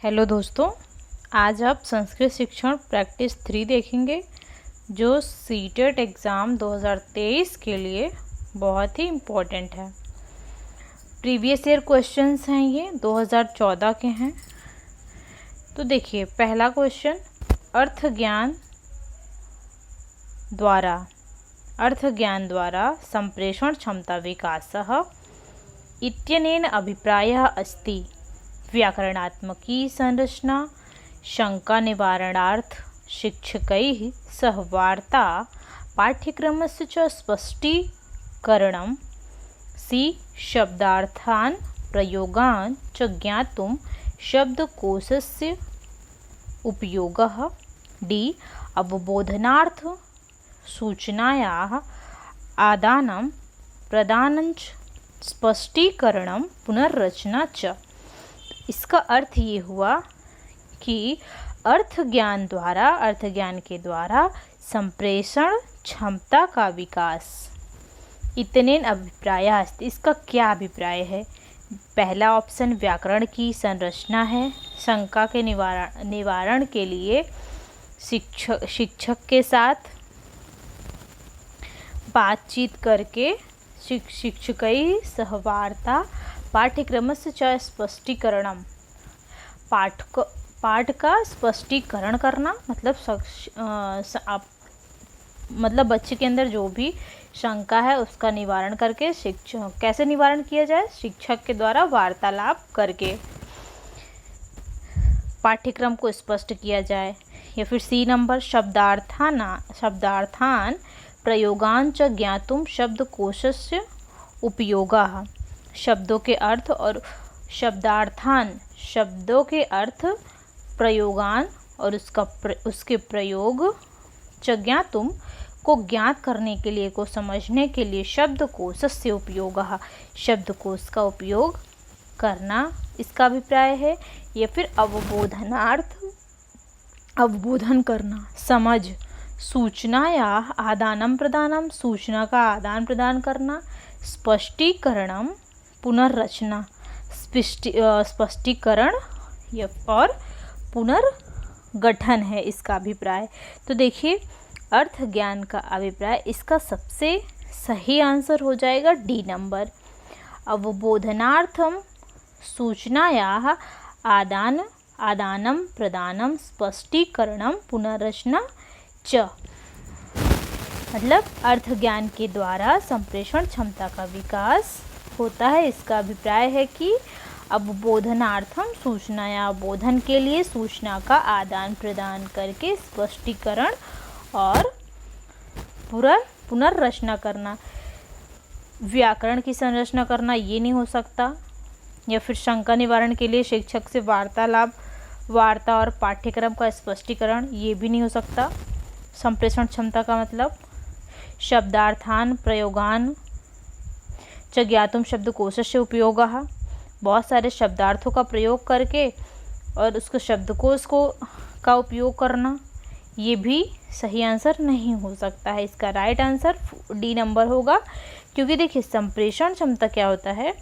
Hello दोस्तों, आज आप संस्कृत शिक्षण प्रैक्टिस 3 देखेंगे जो सीटेट एग्ज़ाम 2023 के लिए बहुत ही इम्पोर्टेंट है। प्रीवियस ईयर क्वेश्चंस हैं, ये 2014 के हैं। तो देखिए, पहला क्वेश्चन, अर्थ ज्ञान द्वारा संप्रेषण क्षमता विकासः इत्यनेन अभिप्रायः अस्ति। व्याकरणात्मकी संरचना, शंका निवारणार्थ शिक्षकैः सह वार्ता, पाठ्यक्रमस्य च स्पष्टीकरणं, सी शब्दार्थान् प्रयोगान् च ज्ञातुं शब्दकोशस्य उपयोगः, डी अवबोधनार्थ सूचनायाः आदानं प्रदानं च स्पष्टीकरणं पुनर्रचना च। इसका अर्थ ये हुआ कि अर्थ ज्ञान के द्वारा संप्रेषण क्षमता का विकास। इतनेन अभिप्राय अस्ति, इसका क्या अभिप्राय है? पहला ऑप्शन व्याकरण की संरचना है, शंका के निवारण के लिए शिक्षक के साथ बातचीत करके शिक्षकै सहवार्ता, पाठ्यक्रमस्य च स्पष्टीकरणम, पाठ का स्पष्टीकरण करना, मतलब बच्चे के अंदर जो भी शंका है उसका निवारण करके कैसे निवारण किया जाए? शिक्षक के द्वारा वार्तालाप करके पाठ्यक्रम को स्पष्ट किया जाए। या फिर सी नंबर, शब्दार्थान प्रयोगान च ज्ञातुम शब्दकोशस्य उपयोगः। शब्दों के अर्थ और शब्दों के अर्थ, प्रयोगान और उसके प्रयोग, च ज्ञातुम को ज्ञात करने के लिए, को समझने के लिए, शब्दकोशस्य उपयोगः, शब्दकोश का उपयोग करना, इसका अभिप्राय है। या फिर अवबोधन करना, समझ, सूचना या आदानम प्रदानम, सूचना का आदान प्रदान करना, स्पष्टीकरणम पुनर्रचना, स्पष्टीकरण और पुनर्गठन है इसका अभिप्राय। तो देखिए, अर्थ ज्ञान का अभिप्राय, इसका सबसे सही आंसर हो जाएगा डी नंबर, अवबोधनार्थम सूचनायाः आदानम प्रदानम स्पष्टीकरणम पुनर्रचना च। मतलब अर्थ ज्ञान के द्वारा संप्रेषण क्षमता का विकास होता है। इसका अभिप्राय है कि अवबोधनार्थम, सूचना या बोधन के लिए सूचना का आदान प्रदान करके स्पष्टीकरण और पुनर्रचना करना। व्याकरण की संरचना करना ये नहीं हो सकता। या फिर शंका निवारण के लिए शिक्षक से वार्ता और पाठ्यक्रम का स्पष्टीकरण, ये भी नहीं हो सकता। संप्रेषण क्षमता का मतलब शब्दार्थान प्रयोगान च ज्ञातुम शब्दकोशस्य उपयोगः, बहुत सारे शब्दार्थों का प्रयोग करके और उसको शब्दकोश का उपयोग करना, ये भी सही आंसर नहीं हो सकता है। इसका राइट आंसर डी नंबर होगा। क्योंकि देखिए, संप्रेषण क्षमता क्या होता है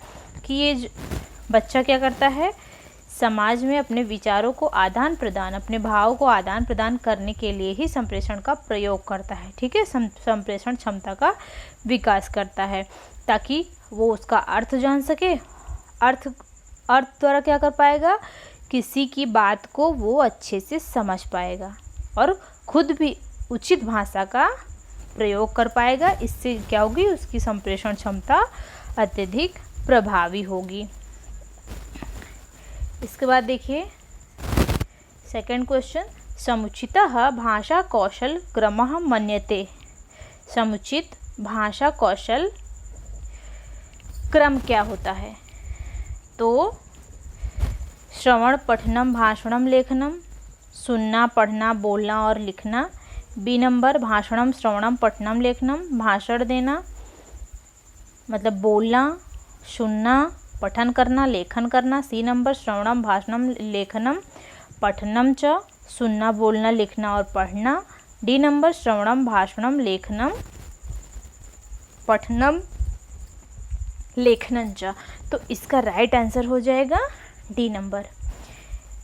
कि ये बच्चा क्या करता है, समाज में अपने विचारों को आदान प्रदान, अपने भाव को आदान प्रदान करने के लिए ही संप्रेषण का प्रयोग करता है। ठीक है, संप्रेषण क्षमता का विकास करता है ताकि वो उसका अर्थ जान सके। अर्थ द्वारा क्या कर पाएगा, किसी की बात को वो अच्छे से समझ पाएगा और खुद भी उचित भाषा का प्रयोग कर पाएगा। इससे क्या होगी, उसकी संप्रेषण क्षमता अत्यधिक प्रभावी होगी। इसके बाद देखिए सेकंड क्वेश्चन, समुचितः भाषा कौशल क्रमः मन्यते। समुचित भाषा कौशल क्रम क्या होता है? तो श्रवण पठनम भाषणम लेखनम, सुनना पढ़ना बोलना और लिखना। बी नंबर, भाषणम श्रवणम पठनम लेखनम, भाषण देना मतलब बोलना, सुनना, पठन करना, लेखन करना। सी नंबर, श्रवणम भाषणम लेखनम पठनम च, सुनना बोलना लिखना और पढ़ना। डी नंबर, श्रवणम भाषणम लेखनम पठनम लेखनम च। तो इसका राइट आंसर हो जाएगा डी नंबर।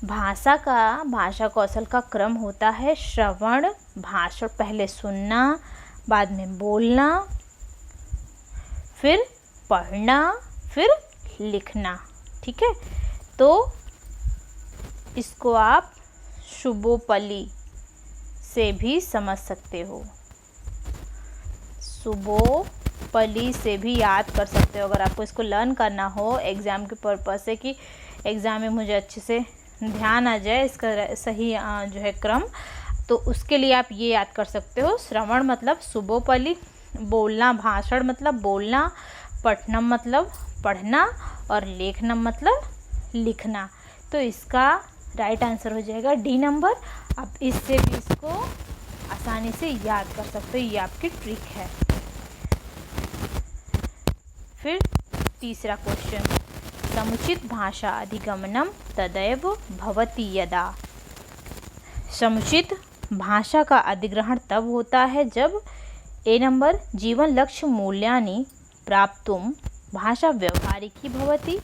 भाषा कौशल का क्रम होता है श्रवण, भाषण, पहले सुनना, बाद में बोलना, फिर पढ़ना, फिर लिखना। ठीक है, तो इसको आप शुभोपली से भी समझ सकते हो, शुभोपली से भी याद कर सकते हो। अगर आपको इसको लर्न करना हो एग्ज़ाम के पर्पज़ से कि एग्ज़ाम में मुझे अच्छे से ध्यान आ जाए इसका सही जो है क्रम, तो उसके लिए आप ये याद कर सकते हो। श्रवण मतलब शुभोपली, बोलना, भाषण मतलब बोलना, पठनम मतलब पढ़ना, और लेखनम मतलब लिखना। तो इसका राइट आंसर हो जाएगा डी नंबर। आप इससे भी इसको आसानी से याद कर सकते हो, ये आपकी ट्रिक है। फिर तीसरा क्वेश्चन, समुचित भाषा अधिगमनम तदैव भवति यदा। समुचित भाषा का अधिग्रहण तब होता है जब ए नंबर जीवन लक्ष्य मूल्यानि प्राप्तुम भाषा व्यवहारिकी भवति।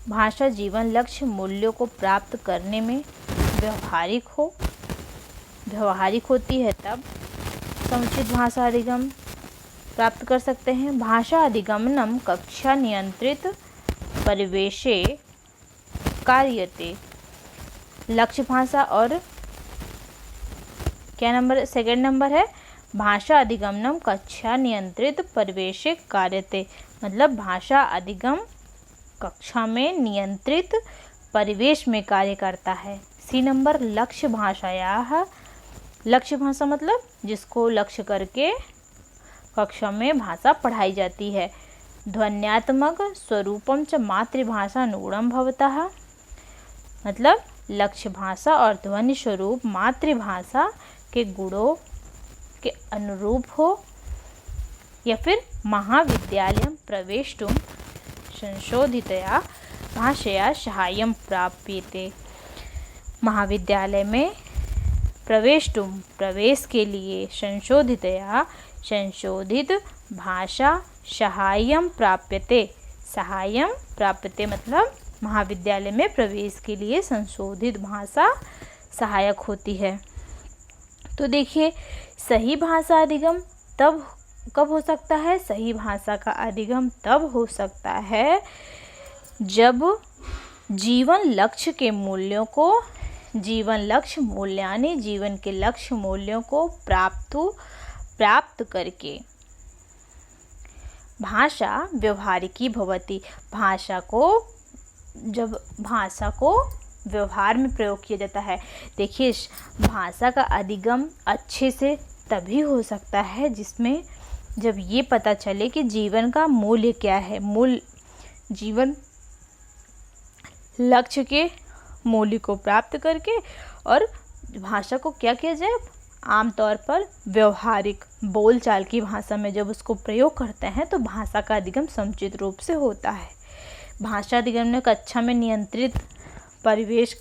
भाषा जीवन लक्ष्य मूल्यों को प्राप्त करने में व्यवहारिक होती है, तब समुचित भाषा अधिगम प्राप्त कर सकते हैं। भाषा अधिगमनम कक्षा नियंत्रित परिवेशे कार्यते। लक्ष्य भाषा और क्या नंबर, सेकंड नंबर है भाषा अधिगमनम कक्षा नियंत्रित परिवेशे कार्यते, मतलब भाषा अधिगम कक्षा में नियंत्रित परिवेश में कार्य करता है। सी नंबर लक्ष्य भाषायाः, लक्ष्य भाषा मतलब जिसको लक्ष्य करके कक्षा में भाषा पढ़ाई जाती है। ध्वन्यात्मक स्वरूपम च मातृभाषा नूढ़म भवतः, मतलब लक्ष्य भाषा और ध्वनि स्वरूप मातृभाषा के गुणों के अनुरूप हो। या फिर महाविद्यालयं प्रवेष्टुम संशोधितया भाषया सहाय्यं प्राप्यते। महाविद्यालय में प्रवेश के लिए संशोधित भाषा सहाय्यं प्राप्यते। सहाय्यं प्राप्यते मतलब महाविद्यालय में प्रवेश के लिए संशोधित भाषा सहायक होती है। तो देखिए, सही भाषा अधिगम तब कब हो सकता है? सही भाषा का अधिगम तब हो सकता है जब जीवन लक्ष्य के मूल्यों को, जीवन लक्ष्य मूल्यानि, जीवन के लक्ष्य मूल्यों को प्राप्त करके भाषा व्यवहारिकी भवति। जब भाषा को व्यवहार में प्रयोग किया जाता है। देखिए, भाषा का अधिगम अच्छे से तभी हो सकता है जिसमें जब ये पता चले कि जीवन का मूल्य क्या है, जीवन लक्ष्य के मूल्य को प्राप्त करके, और भाषा को क्या किया जाए, आमतौर पर व्यवहारिक बोलचाल की भाषा में जब उसको प्रयोग करते हैं तो भाषा का अधिगम समुचित रूप से होता है। भाषा अधिगम में कक्षा में नियंत्रित परिवेश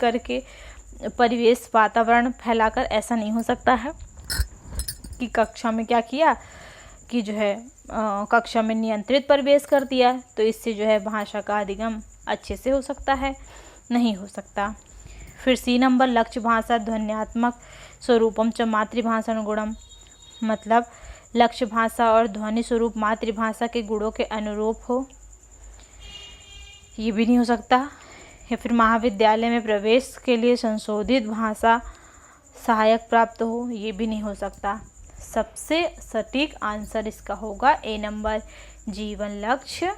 वातावरण फैलाकर ऐसा नहीं हो सकता है कि कक्षा में क्या किया कि जो है कक्षा में नियंत्रित परिवेश कर दिया तो इससे जो है भाषा का अधिगम अच्छे से हो सकता है, नहीं हो सकता। फिर सी नंबर लक्ष्य भाषा ध्वन्यात्मक स्वरूपम च मातृभाषानुगुणम, मतलब लक्ष्य भाषा और ध्वनि स्वरूप मातृभाषा के गुणों के अनुरूप हो, ये भी नहीं हो सकता। या फिर महाविद्यालय में प्रवेश के लिए संशोधित भाषा सहायक प्राप्त हो, ये भी नहीं हो सकता। सबसे सटीक आंसर इसका होगा ए नंबर, जीवन लक्ष्य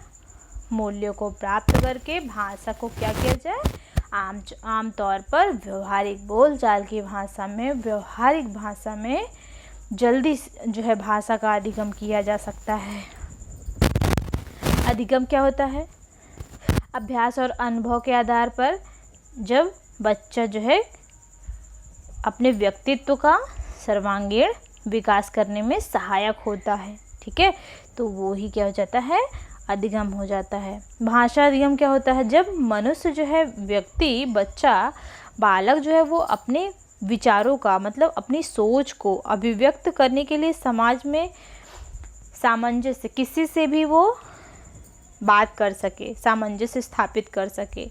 मूल्यों को प्राप्त करके भाषा को क्या किया जाए, आमतौर पर व्यवहारिक बोलचाल की भाषा में, व्यवहारिक भाषा में जल्दी जो है भाषा का अधिगम किया जा सकता है। अधिगम क्या होता है? अभ्यास और अनुभव के आधार पर जब बच्चा जो है अपने व्यक्तित्व का सर्वांगीण विकास करने में सहायक होता है, ठीक है, तो वो ही क्या हो जाता है, अधिगम हो जाता है। भाषा अधिगम क्या होता है? जब मनुष्य जो है, व्यक्ति, बच्चा, बालक जो है वो अपने विचारों का, मतलब अपनी सोच को अभिव्यक्त करने के लिए समाज में सामंजस्य, किसी से भी वो बात कर सके, सामंजस्य स्थापित कर सके,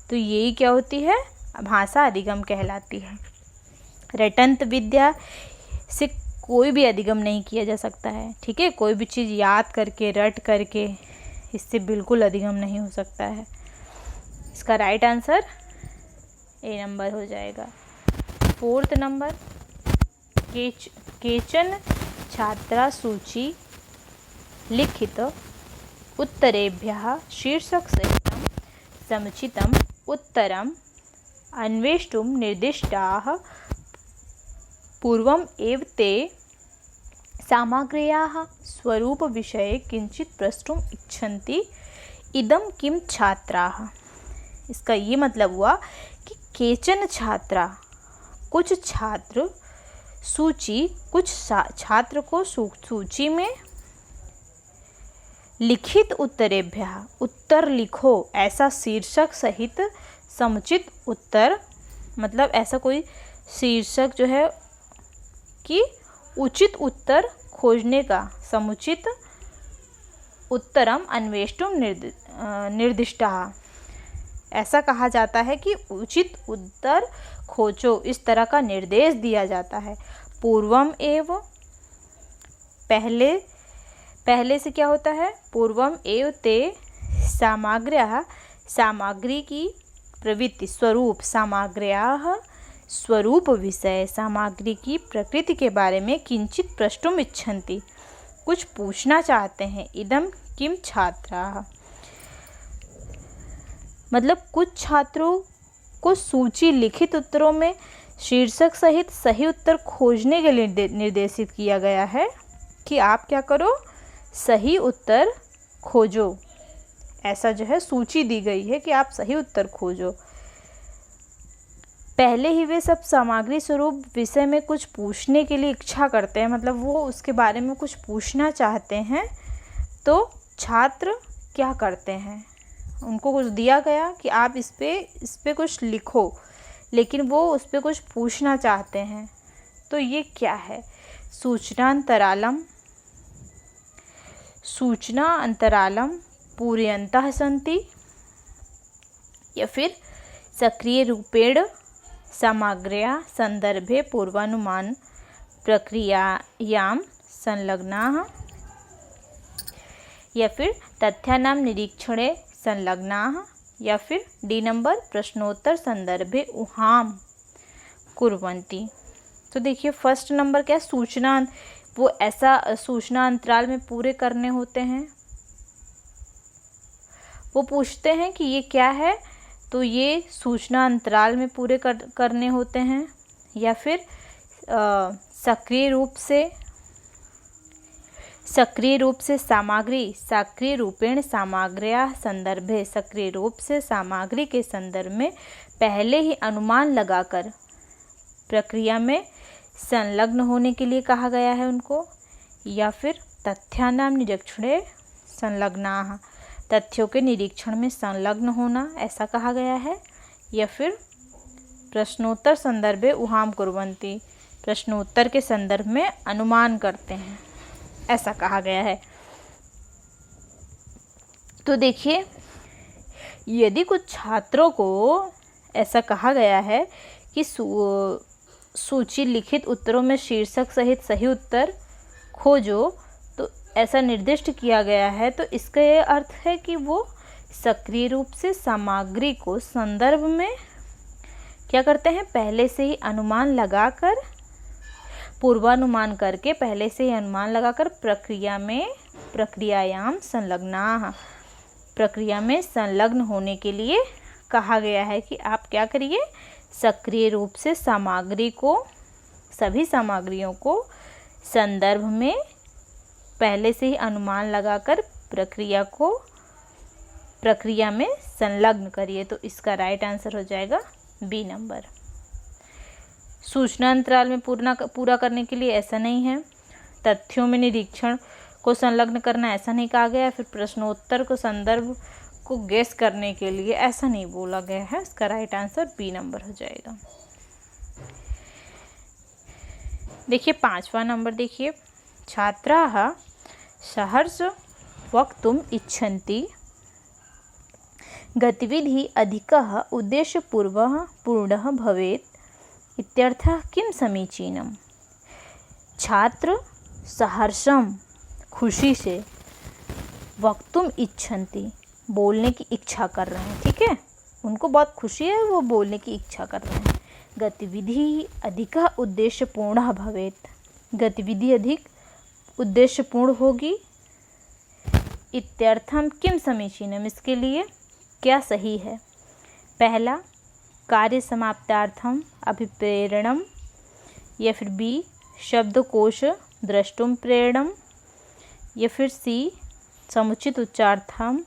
तो यही क्या होती है, भाषा अधिगम कहलाती है। रटंत विद्या से कोई भी अधिगम नहीं किया जा सकता है, ठीक है। कोई भी चीज़ याद करके रट करके इससे बिल्कुल अधिगम नहीं हो सकता है। इसका राइट आंसर ए नंबर हो जाएगा। 4th नंबर, केचन छात्रा सूची लिखित उत्तरेभ्यः शीर्षक सहितं समुचितम् उत्तरम् अन्वेष्टुं निर्दिष्टाः पूर्वम् एव ते सामग्र्याः स्वरूपविषये किञ्चित् प्रष्टुम् इच्छन्ति। इदं किं छात्राः। इसका ये मतलब हुआ कि केचन छात्रा, कुछ छात्र, सूची, कुछ छात्र को सूची में लिखित उत्तरेभ्यः, उत्तर लिखो ऐसा शीर्षक सहित समुचित उत्तर, मतलब ऐसा कोई शीर्षक जो है कि उचित उत्तर खोजने का, समुचित उत्तरम अन्वेष्टुम निर्दिष्टः, ऐसा कहा जाता है कि उचित उत्तर खोजो, इस तरह का निर्देश दिया जाता है। पूर्वम एव, पहले से क्या होता है, पूर्वम एव ते सामग्र्याः, सामग्री की प्रवृत्ति, स्वरूप, सामग्र्याः स्वरूप विषय, सामग्री की प्रकृति के बारे में किंचित प्रष्टुम इच्छन्ति, कुछ पूछना चाहते हैं। इदम किम छात्राः, मतलब कुछ छात्रों को सूची लिखित उत्तरों में शीर्षक सहित सही उत्तर खोजने के लिए निर्देशित किया गया है कि आप क्या करो, सही उत्तर खोजो। ऐसा जो है सूची दी गई है कि आप सही उत्तर खोजो। पहले ही वे सब सामग्री स्वरूप विषय में कुछ पूछने के लिए इच्छा करते हैं, मतलब वो उसके बारे में कुछ पूछना चाहते हैं। तो छात्र क्या करते हैं, उनको कुछ दिया गया कि आप इस पे कुछ लिखो, लेकिन वो उस पे कुछ पूछना चाहते हैं। तो ये क्या है, सूचना अंतरालम पूरयन्तः सन्ति, या फिर सक्रिय रूपेण सामग्र्याः संदर्भे पूर्वानुमान प्रक्रियायां संलग्नाः, या फिर तथ्यानां निरीक्षणे संलग्नाः, या फिर डी नंबर प्रश्नोत्तर संदर्भे उहाम कुर्वन्ति। तो देखिए फर्स्ट नंबर क्या, सूचना, वो ऐसा सूचना अंतराल में पूरे करने होते हैं। वो पूछते हैं कि ये क्या है, तो ये सूचना अंतराल में पूरे करने होते हैं। या फिर सक्रिय रूप से सामग्री, सक्रिय रूपेण सामग्र्याः संदर्भे, सक्रिय रूप से सामग्री के संदर्भ में पहले ही अनुमान लगाकर प्रक्रिया में संलग्न होने के लिए कहा गया है उनको। या फिर तथ्यानां निरीक्षणे संलग्नाः, तथ्यों के निरीक्षण में संलग्न होना, ऐसा कहा गया है। या फिर प्रश्नोत्तर संदर्भे उहाम कुर्वन्ति, प्रश्नोत्तर के संदर्भ में अनुमान करते हैं, ऐसा कहा गया है। तो देखिए यदि कुछ छात्रों को ऐसा कहा गया है कि सूची लिखित उत्तरों में शीर्षक सहित सही उत्तर खोजो, तो ऐसा निर्दिष्ट किया गया है, तो इसका ये अर्थ है कि वो सक्रिय रूप से सामग्री को संदर्भ में क्या करते हैं, पहले से ही अनुमान लगाकर, पूर्वानुमान करके पहले से ही अनुमान लगाकर प्रक्रियायाम संलग्नाः, प्रक्रिया में संलग्न होने के लिए कहा गया है कि आप क्या करिए, सक्रिय रूप से सामग्री को, सभी सामग्रियों को संदर्भ में पहले से ही अनुमान लगाकर प्रक्रिया में संलग्न करिए। तो इसका राइट आंसर हो जाएगा बी नंबर। सूचना अंतराल में पूरा करने के लिए ऐसा नहीं है। तथ्यों में निरीक्षण को संलग्न करना ऐसा नहीं कहा गया। फिर प्रश्नोत्तर को संदर्भ को गेस करने के लिए ऐसा नहीं बोला गया है। इसका राइट आंसर बी नंबर हो जाएगा। देखिए 5वां नंबर, देखिए छात्राः सहर्ष वक्तुम् इच्छन्ति गतिविधि अधिकः उद्देश्यपूर्णः भवेत् इत्यर्थः किं समीचीनम्। छात्र सहर्षं खुशी से वक्तुम इच्छन्ति बोलने की इच्छा कर रहे हैं, ठीक है, उनको बहुत खुशी है, वो बोलने की इच्छा कर रहे हैं। गतिविधि अधिकः उद्देश्यपूर्णः भवेत्, गतिविधि अधिक उद्देश्यपूर्ण होगी। इत्यर्थम किम समीचीनम, इसके लिए क्या सही है। पहला, कार्य समाप्तार्थम अभिप्रेरणम, या फिर बी, शब्दकोश द्रष्टुम प्रेरणम, या फिर सी, समुचित उच्चार्थम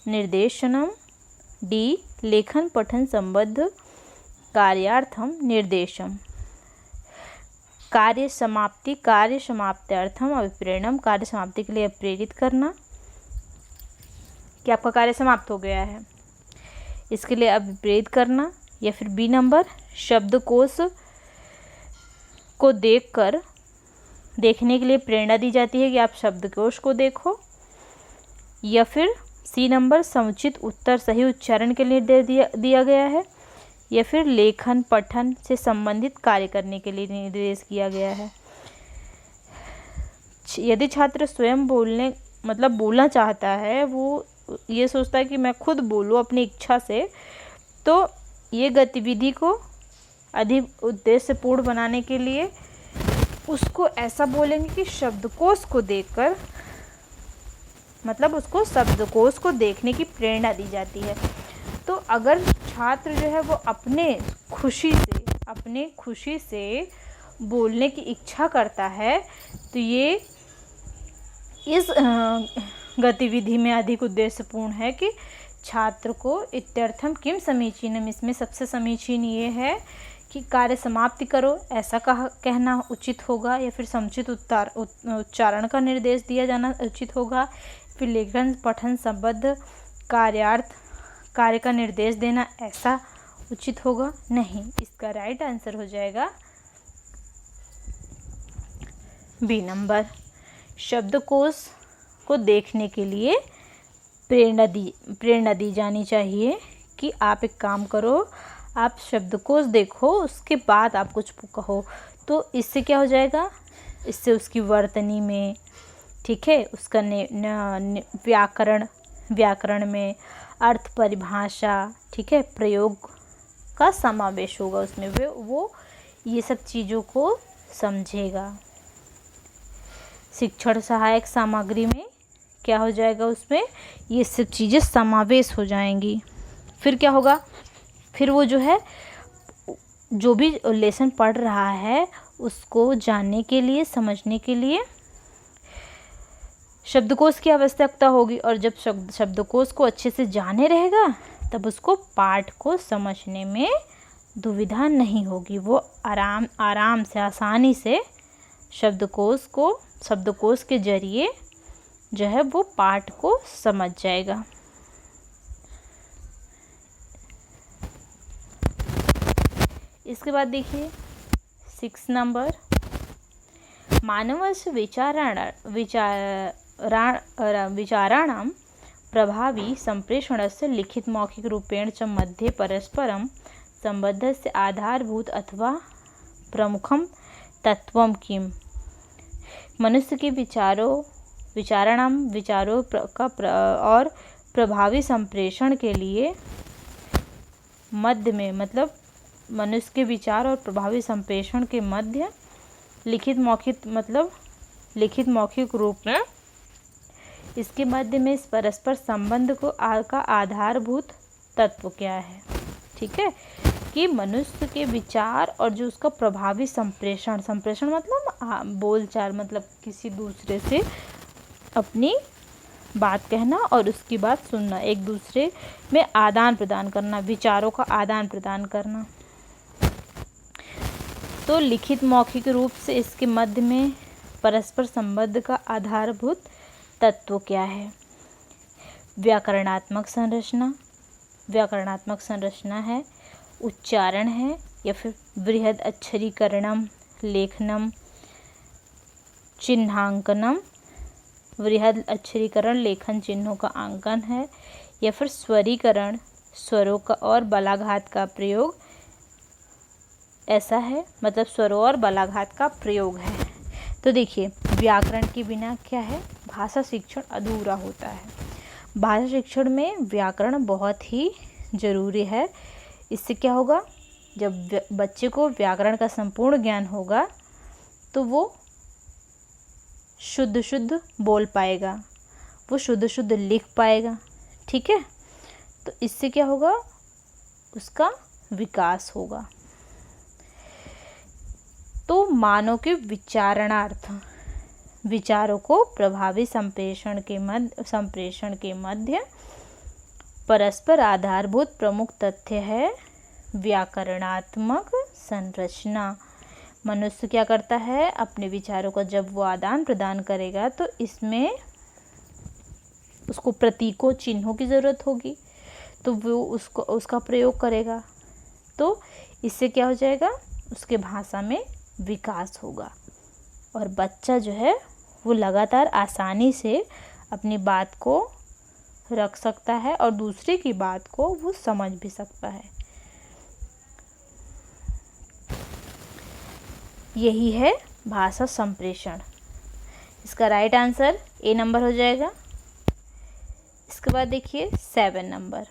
निर्देशनम, डी, लेखन पठन संबद्ध कार्यार्थम निर्देशम। कार्य समाप्त्यर्थम अभिप्रेरणम, कार्य समाप्ति के लिए प्रेरित करना कि आपका कार्य समाप्त हो गया है, इसके लिए अभिप्रेरित करना। या फिर बी नंबर, शब्दकोश को देखने के लिए प्रेरणा दी जाती है कि आप शब्दकोश को देखो। या फिर सी नंबर, समुचित उत्तर सही उच्चारण के लिए दिया गया है। या फिर लेखन पठन से संबंधित कार्य करने के लिए निर्देश किया गया है। यदि छात्र स्वयं बोलना चाहता है, वो ये सोचता है कि मैं खुद बोलूँ अपनी इच्छा से, तो ये गतिविधि को अधिक उद्देश्यपूर्ण बनाने के लिए उसको ऐसा बोलेंगे कि शब्दकोश को देखकर, उसको शब्दकोश को देखने की प्रेरणा दी जाती है। तो अगर छात्र जो है वो अपने खुशी से बोलने की इच्छा करता है, तो ये इस गतिविधि में अधिक उद्देश्यपूर्ण है कि छात्र को इत्यर्थम किम समीचीनम, इसमें सबसे समीचीन ये है कि कार्य समाप्ति करो, ऐसा कहना उचित होगा। या फिर समुचित उच्चारण का निर्देश दिया जाना उचित होगा। फिर लेखन पठन संबद्ध कार्य का निर्देश देना ऐसा उचित होगा नहीं। इसका राइट आंसर हो जाएगा बी नंबर, शब्दकोश को देखने के लिए प्रेरणा दी जानी चाहिए कि आप एक काम करो, आप शब्दकोश देखो, उसके बाद आप कुछ कहो। तो इससे क्या हो जाएगा, इससे उसकी वर्तनी में, ठीक है, उसका व्याकरण में, अर्थ परिभाषा, ठीक है, प्रयोग का समावेश होगा उसमें। वो ये सब चीज़ों को समझेगा। शिक्षण सहायक सामग्री में क्या हो जाएगा, उसमें ये सब चीज़ें समावेश हो जाएंगी। फिर क्या होगा, फिर वो जो है जो भी लेसन पढ़ रहा है उसको जानने के लिए, समझने के लिए शब्दकोश की आवश्यकता होगी। और जब शब्दकोश को अच्छे से जाने रहेगा, तब उसको पाठ को समझने में दुविधा नहीं होगी। वो आराम से, आसानी से शब्दकोश के जरिए जो है वो पाठ को समझ जाएगा। इसके बाद देखिए 6 नंबर, मानवस्य विचाराणां प्रभावी संप्रेषणस्य लिखित मौखिक रूपेण च मध्ये परस्परं संबद्धस्य आधारभूत अथवा प्रमुखम तत्वम किम। मनुष्य के विचारों और प्रभावी संप्रेषण के लिए मध्य में, मनुष्य के विचार और प्रभावी संप्रेषण के मध्य लिखित मौखिक रूप में, इसके मध्य में इस परस्पर संबंध का आधारभूत तत्व क्या है, ठीक है, कि मनुष्य के विचार और जो उसका प्रभावी संप्रेषण बोलचाल, किसी दूसरे से अपनी बात कहना और उसकी बात सुनना, एक दूसरे में आदान प्रदान करना, विचारों का आदान प्रदान करना। तो लिखित मौखिक रूप से इसके मध्य में परस्पर संबंध का आधारभूत तत्व क्या है। व्याकरणात्मक संरचना है, उच्चारण है, या फिर बृहद अक्षरीकरणम, लेखनम, चिन्हांकनम, बृहद अक्षरीकरण लेखन चिन्हों का अंकन है, या फिर स्वरीकरण स्वरों का और बलाघात का प्रयोग ऐसा है, मतलब स्वरों और बलाघात का प्रयोग है। तो देखिए, व्याकरण के बिना क्या है, भाषा शिक्षण अधूरा होता है। भाषा शिक्षण में व्याकरण बहुत ही ज़रूरी है। इससे क्या होगा, जब बच्चे को व्याकरण का संपूर्ण ज्ञान होगा तो वो शुद्ध शुद्ध बोल पाएगा, वो शुद्ध शुद्ध लिख पाएगा। ठीक है, तो इससे क्या होगा, उसका विकास होगा। तो मानव के विचारणार्थ विचारों को प्रभावी संप्रेषण के मध्य परस्पर आधारभूत प्रमुख तथ्य है व्याकरणात्मक संरचना। मनुष्य क्या करता है, अपने विचारों का जब वो आदान प्रदान करेगा तो इसमें उसको प्रतीकों चिन्हों की ज़रूरत होगी, तो वो उसका प्रयोग करेगा। तो इससे क्या हो जाएगा, उसके भाषा में विकास होगा और बच्चा जो है वो लगातार आसानी से अपनी बात को रख सकता है और दूसरे की बात को वो समझ भी सकता है। यही है भाषा संप्रेषण। इसका राइट आंसर ए नंबर हो जाएगा। इसके बाद देखिए 7 नंबर,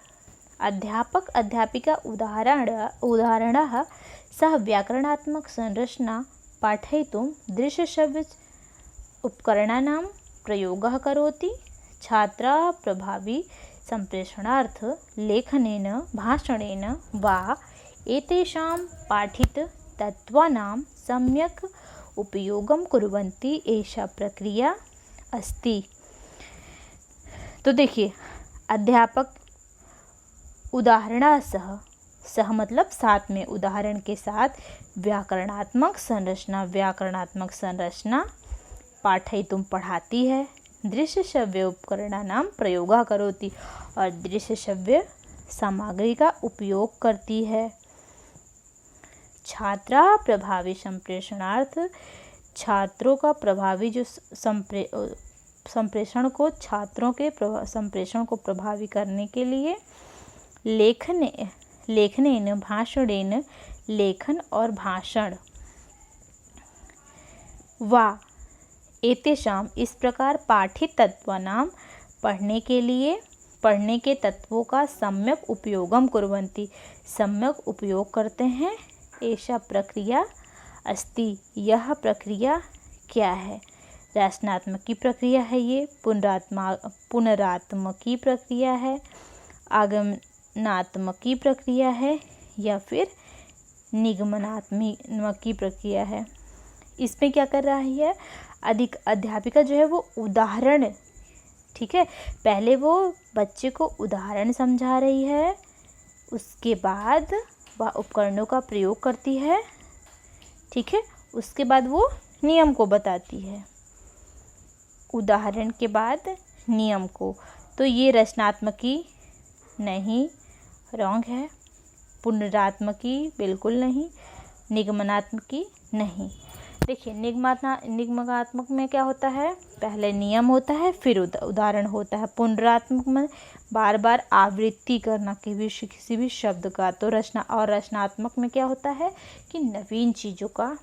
अध्यापक अध्यापिका उदाहरणः सह व्याकरणात्मक संरचना पाठयितुं दृश्यश्रव्य उपकरणानां प्रयोगः करोति। छात्रः प्रभावी संप्रेषणार्थ लेखनेन भाषणेन वा एतेषां पाठित तत्त्वानां सम्यक् उपयोगं कुर्वन्ति, एषा प्रक्रिया अस्ति। तो देखिए, अध्यापक उदाहरणः सह मतलब साथ में, उदाहरण के साथ व्याकरणात्मक संरचना पाठयितुं पढ़ाती है, दृश्य श्रव्य उपकरणानां प्रयोगः करोति और दृश्य श्रव्य सामग्री का उपयोग करती है। छात्रा प्रभावी संप्रेषणार्थ, छात्रों का प्रभावी जो संप्रेषण को, छात्रों के संप्रेषण को प्रभावी करने के लिए लेखनेन भाषणेन, लेखन और भाषण, वा एतेषाम इस प्रकार पाठित तत्वानाम पढ़ने के तत्वों का सम्यक उपयोगम कुर्वन्ति, सम्यक उपयोग करते हैं। ऐसा प्रक्रिया अस्ति, यह प्रक्रिया क्या है, रचनात्मक प्रक्रिया है, ये पुनरात्मकी प्रक्रिया है, आगमनात्मकी प्रक्रिया है या फिर निगमनात्मकी प्रक्रिया है। इसमें क्या कर रही है, अध्यापिका जो है वो उदाहरण, ठीक है, पहले वो बच्चे को उदाहरण समझा रही है, उसके बाद वह उपकरणों का प्रयोग करती है, ठीक है, उसके बाद वो नियम को बताती है, उदाहरण के बाद नियम को। तो ये रचनात्मकी नहीं, रॉन्ग है, पुनरात्मकी बिल्कुल नहीं, निगमनात्मकी नहीं। देखिए, निगमनात्मक में क्या होता है, पहले नियम होता है फिर उदाहरण होता है। पुनरात्मक में बार बार आवृत्ति करना किसी भी शब्द का। तो रचनात्मक में क्या होता है कि नवीन चीज़ों को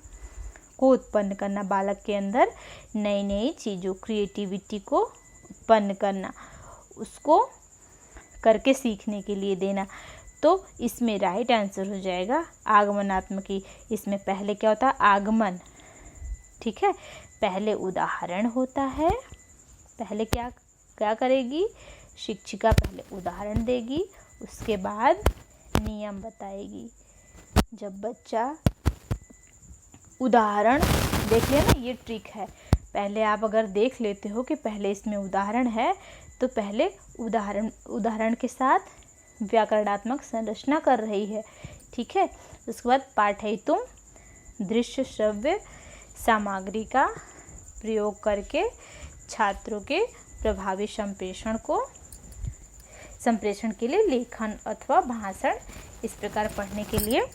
उत्पन्न करना, बालक के अंदर नई नई चीज़ों, क्रिएटिविटी को उत्पन्न करना, उसको करके सीखने के लिए देना। तो इसमें राइट आंसर हो जाएगा आगमनात्मकी। इसमें पहले क्या होता है, आगमन, ठीक है, पहले उदाहरण होता है, पहले क्या करेगी शिक्षिका, पहले उदाहरण देगी, उसके बाद नियम बताएगी। जब बच्चा उदाहरण देख ले ना, ये ट्रिक है, पहले आप अगर देख लेते हो कि पहले इसमें उदाहरण है तो पहले उदाहरण के साथ व्याकरणात्मक संरचना कर रही है, ठीक है। उसके बाद पाठयितुं दृश्य श्रव्य सामग्री का प्रयोग करके छात्रों के प्रभावी संप्रेषण के लिए लेखन अथवा भाषण इस प्रकार पढ़ने के लिए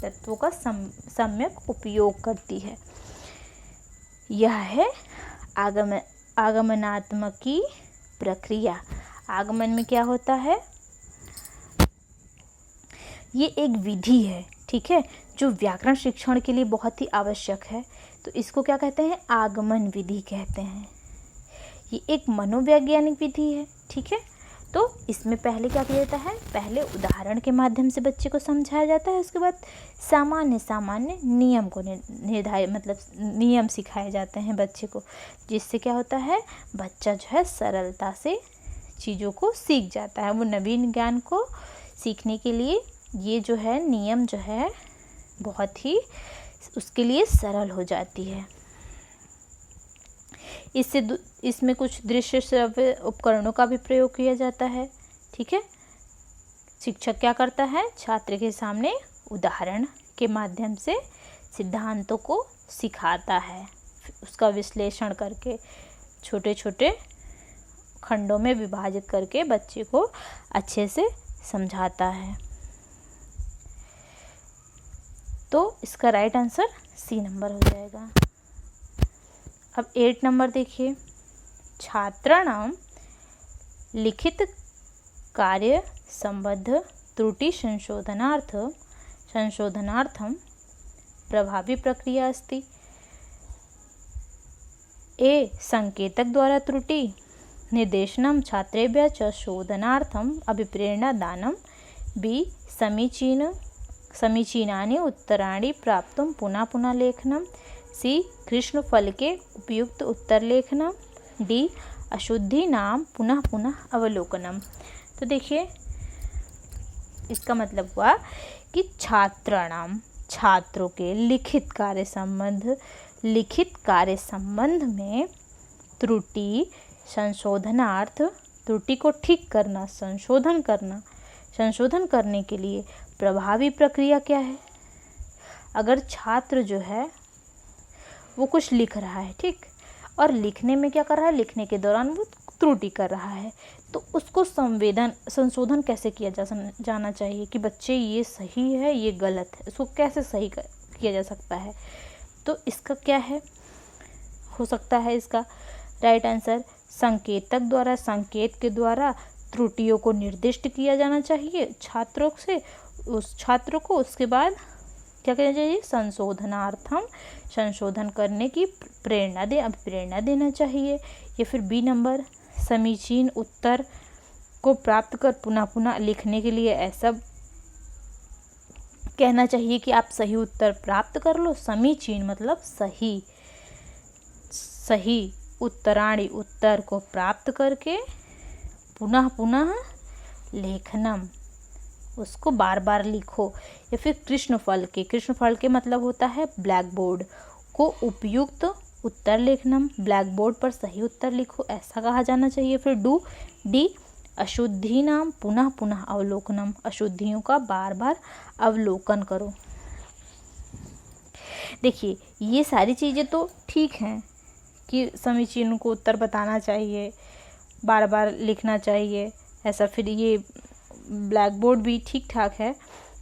तत्वों का सम्यक उपयोग करती है। यह है आगमनात्मकी प्रक्रिया। आगमन में क्या होता है, ये एक विधि है, ठीक है, जो व्याकरण शिक्षण के लिए बहुत ही आवश्यक है। तो इसको क्या कहते हैं? आगमन विधि कहते हैं। ये एक मनोवैज्ञानिक विधि है, ठीक है। तो इसमें पहले क्या किया जाता है? पहले उदाहरण के माध्यम से बच्चे को समझाया जाता है, उसके बाद सामान्य नियम को निर्धारित मतलब नियम सिखाए जाते हैं बच्चे को, जिससे क्या होता है? बच्चा जो है सरलता से चीज़ों को सीख जाता है। वो नवीन ज्ञान को सीखने के लिए ये जो है नियम जो है बहुत ही उसके लिए सरल हो जाती है। इसमें कुछ दृश्य श्रव्य उपकरणों का भी प्रयोग किया जाता है, ठीक है। शिक्षक क्या करता है? छात्र के सामने उदाहरण के माध्यम से सिद्धांतों को सिखाता है, उसका विश्लेषण करके छोटे छोटे खंडों में विभाजित करके बच्चे को अच्छे से समझाता है। तो इसका राइट आंसर सी नंबर हो जाएगा। अब 8 नंबर देखिए, छात्राणां लिखित कार्य संबद्ध त्रुटि संशोधनार्थं प्रभावी प्रक्रिया अस्ति। ए संकेतक द्वारा त्रुटि निर्देशनं छात्रेभ्यः च शोधनार्थम् अभिप्रेरणा दानं। बी समीचीनानि उत्तराणि प्राप्तुं पुनः पुनः लेखनं। सी कृष्णफलके उपयुक्त उत्तर लेखनं। डी अशुद्धीनां पुनः पुनः अवलोकनम। तो देखिए इसका मतलब हुआ कि छात्रों के लिखित कार्य संबंध में त्रुटि संशोधनार्थ, त्रुटि को ठीक करना, संशोधन करने के लिए प्रभावी प्रक्रिया क्या है? अगर छात्र जो है वो कुछ लिख रहा है, ठीक, और लिखने में क्या कर रहा है? लिखने के दौरान वो त्रुटि कर रहा है, तो उसको संशोधन कैसे किया जाना चाहिए कि बच्चे ये सही है, ये गलत है, इसको कैसे सही किया जा सकता है? तो इसका क्या है हो सकता है? इसका राइट आंसर संकेतक द्वारा, संकेत के द्वारा त्रुटियों को निर्दिष्ट किया जाना चाहिए छात्रों से, उस छात्रों को। उसके बाद क्या करना चाहिए? संशोधनार्थम, संशोधन करने की प्रेरणा देना चाहिए। या फिर बी नंबर, समीचीन उत्तर को प्राप्त कर पुनः पुनः लिखने के लिए ऐसा कहना चाहिए कि आप सही उत्तर प्राप्त कर लो। समीचीन मतलब सही उत्तराणी, उत्तर को प्राप्त करके पुनः पुनः लेखनम, उसको बार बार लिखो। या फिर कृष्णफल के मतलब होता है ब्लैक बोर्ड को उपयुक्त उत्तर लेखनम, ब्लैक बोर्ड पर सही उत्तर लिखो, ऐसा कहा जाना चाहिए। फिर डी अशुद्धि नाम पुनः पुनः अवलोकनम, अशुद्धियों का बार बार अवलोकन करो। देखिए ये सारी चीज़ें तो ठीक हैं कि समीचीन को उत्तर बताना चाहिए, बार बार लिखना चाहिए ऐसा। फिर ये ब्लैक बोर्ड भी ठीक ठाक है।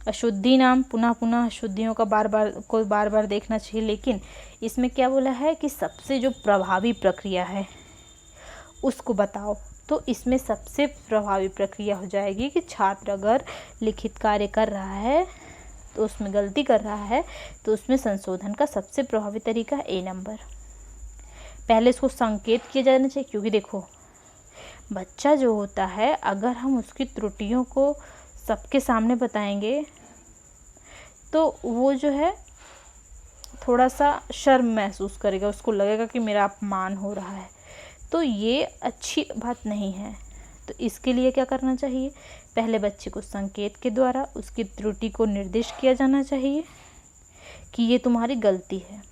अशुद्धि नाम पुनः पुनः अशुद्धियों का बार बार देखना चाहिए। लेकिन इसमें क्या बोला है कि सबसे जो प्रभावी प्रक्रिया है उसको बताओ। तो इसमें सबसे प्रभावी प्रक्रिया हो जाएगी कि छात्र अगर लिखित कार्य कर रहा है तो उसमें गलती कर रहा है तो उसमें संशोधन का सबसे प्रभावी तरीका ए नंबर। पहले इसको संकेत किया जाना चाहिए, क्योंकि देखो बच्चा जो होता है अगर हम उसकी त्रुटियों को सबके सामने बताएंगे तो वो जो है थोड़ा सा शर्म महसूस करेगा, उसको लगेगा कि मेरा अपमान हो रहा है, तो ये अच्छी बात नहीं है। तो इसके लिए क्या करना चाहिए? पहले बच्चे को संकेत के द्वारा उसकी त्रुटि को निर्दिष्ट किया जाना चाहिए कि ये तुम्हारी गलती है,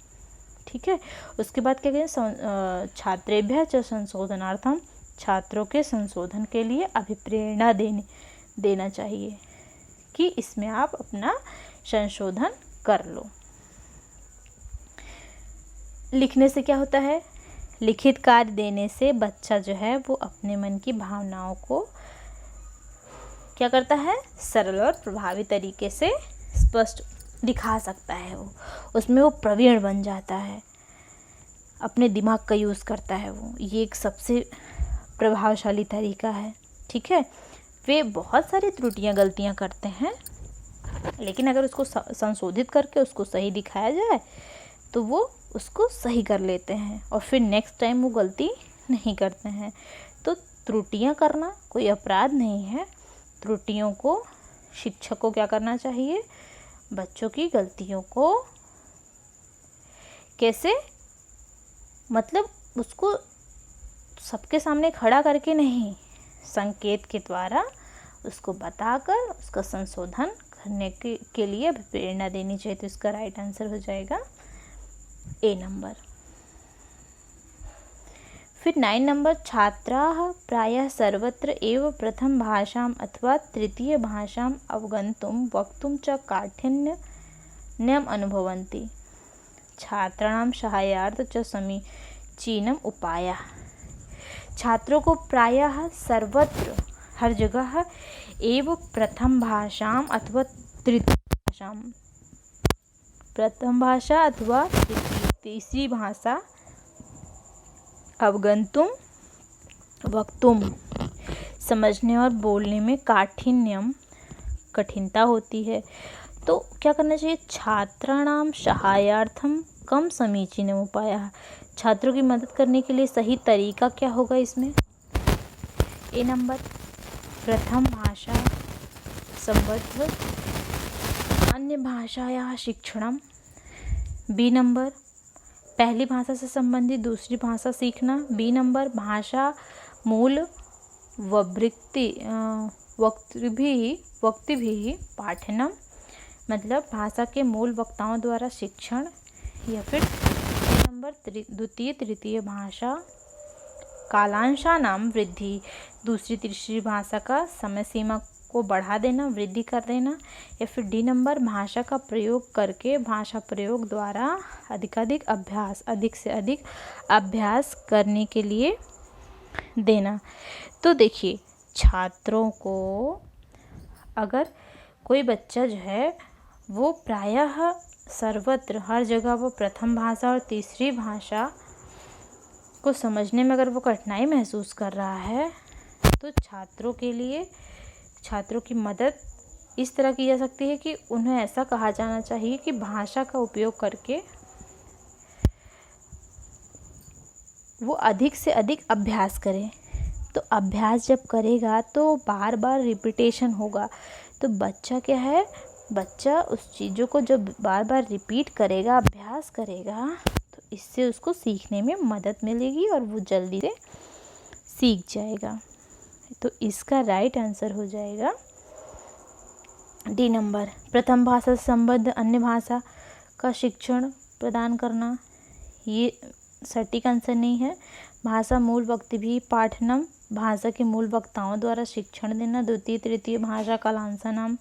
ठीक है। उसके बाद क्या करें? छात्रेभ्यः च संशोधनार्थम, छात्रों के संशोधन के लिए अभिप्रेरणा देना चाहिए कि इसमें आप अपना संशोधन कर लो। लिखने से क्या होता है? लिखित कार्य देने से बच्चा जो है वो अपने मन की भावनाओं को क्या करता है? सरल और प्रभावी तरीके से स्पष्ट दिखा सकता है। वो उसमें वो प्रवीण बन जाता है, अपने दिमाग का यूज़ करता है वो। ये एक सबसे प्रभावशाली तरीका है, ठीक है। वे बहुत सारी गलतियां करते हैं लेकिन अगर उसको संशोधित करके उसको सही दिखाया जाए तो वो उसको सही कर लेते हैं और फिर नेक्स्ट टाइम वो गलती नहीं करते हैं। तो त्रुटियां करना कोई अपराध नहीं है। त्रुटियों को शिक्षक को क्या करना चाहिए, बच्चों की गलतियों को कैसे, मतलब उसको सबके सामने खड़ा करके नहीं, संकेत के द्वारा उसको बताकर उसका संशोधन करने के लिए प्रेरणा देनी चाहिए। तो इसका राइट आंसर हो जाएगा ए नंबर। फिर 9 नंबर, छात्राः प्रायः सर्वत्र एव प्रथम भाषाम् अथवा तृतीय भाषाम् अवगन्तुं वक्तुं च काठिन्यम् अनुभवन्ति। छात्राणां सहायार्थ च समीचीनम् उपायः। छात्रों को प्रायः सर्वत्र हर जगह एव प्रथम भाषाम अथवा तृतीय भाषाम, प्रथम भाषा अथवा तीसरी भाषा अवगंतुम वक्तुम समझने और बोलने में कठिनता होती है। तो क्या करना चाहिए, छात्राणाम सहायार्थम कम समीचीनम उपायः। छात्रों की मदद करने के लिए सही तरीका क्या होगा इसमें, ए नंबर प्रथम भाषा संबद्ध अन्य भाषायाः शिक्षणम। बी नंबर पहली भाषा से संबंधित दूसरी भाषा सीखना। बी नंबर भाषा मूल वक्तृभिः पाठनम, मतलब भाषा के मूल वक्ताओं द्वारा शिक्षण। या फिर नंबर द्वितीय तृतीय भाषा कालांशानाम वृद्धि, दूसरी तीसरी भाषा का समय सीमा को बढ़ा देना, वृद्धि कर देना। या फिर डी नंबर भाषा का प्रयोग करके भाषा प्रयोग द्वारा अधिक से अधिक अभ्यास करने के लिए देना। तो देखिए, छात्रों को अगर कोई बच्चा जो है वो प्रायः सर्वत्र हर जगह वो प्रथम भाषा और तीसरी भाषा को समझने में अगर वो कठिनाई महसूस कर रहा है तो छात्रों के लिए छात्रों की मदद इस तरह की जा सकती है कि उन्हें ऐसा कहा जाना चाहिए कि भाषा का उपयोग करके वो अधिक से अधिक अभ्यास करें। तो अभ्यास जब करेगा तो बार बार रिपीटेशन होगा। तो बच्चा क्या है, बच्चा उस चीज़ों को जब बार बार रिपीट करेगा, अभ्यास करेगा, तो इससे उसको सीखने में मदद मिलेगी और वो जल्दी से सीख जाएगा। तो इसका राइट आंसर हो जाएगा डी नंबर प्रथम भाषा से संबद्ध अन्य भाषा का शिक्षण प्रदान करना। ये सटीक आंसर नहीं है। भाषा मूल वक्तृभिः पाठनम, भाषा के मूल वक्ताओं द्वारा शिक्षण देना। द्वितीय तृतीय भाषा कालांशानाम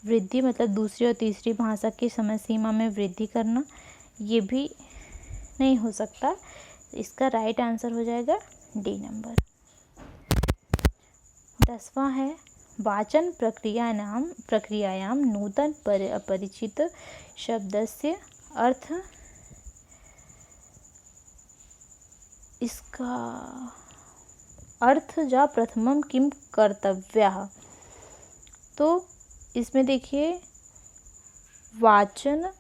वृद्धि, मतलब दूसरी और तीसरी भाषा की समय सीमा में वृद्धि करना। ये भी नहीं हो सकता। इसका राइट आंसर हो जाएगा डी नंबर। 10वां है वाचन प्रक्रियायां नूतन अपरिचित शब्दस्य अर्थ। इसका अर्थ जा प्रथमम किम कर्तव्यः। तो इसमें देखिए वाचन